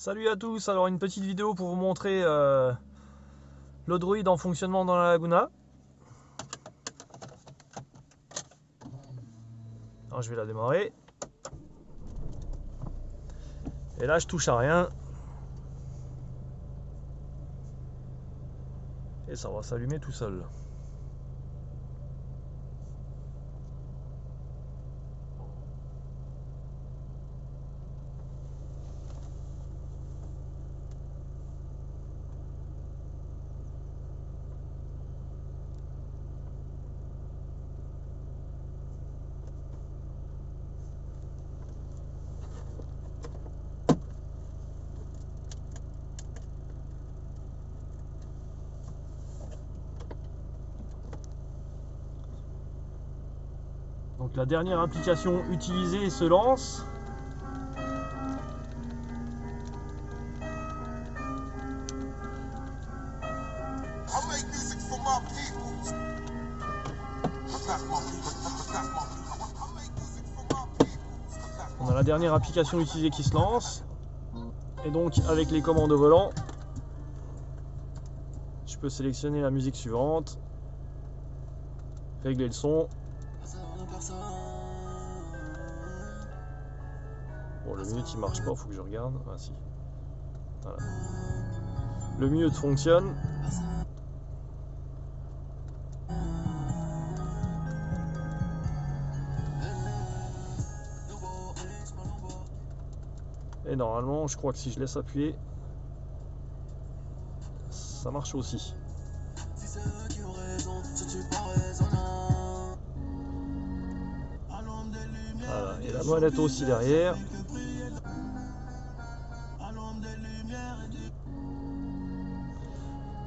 Salut à tous, alors une petite vidéo pour vous montrer l'Odroid en fonctionnement dans la Laguna. Alors je vais la démarrer. Et là je touche à rien. Et ça va s'allumer tout seul. Donc la dernière application utilisée se lance. On a la dernière application utilisée qui se lance. Et donc avec les commandes au volant, je peux sélectionner la musique suivante, régler le son. Bon, le mute il marche pas, faut que je regarde. Ah si. Voilà. Le mute fonctionne. Et normalement, je crois que si je laisse appuyer, ça marche aussi. Voilà. Et la molette aussi derrière.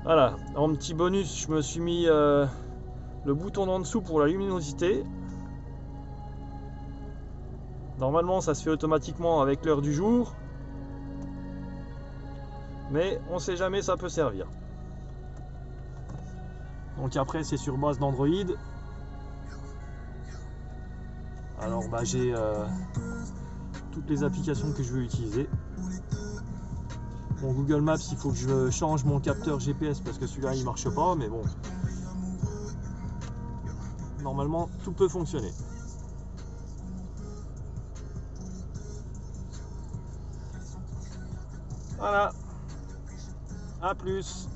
Voilà, en petit bonus, je me suis mis le bouton en dessous pour la luminosité. Normalement, ça se fait automatiquement avec l'heure du jour. Mais on sait jamais, ça peut servir. Donc après, c'est sur base d'Android. Alors j'ai toutes les applications que je veux utiliser. Bon, Google Maps, il faut que je change mon capteur GPS parce que celui-là il marche pas, mais bon. Normalement, tout peut fonctionner. Voilà. À plus.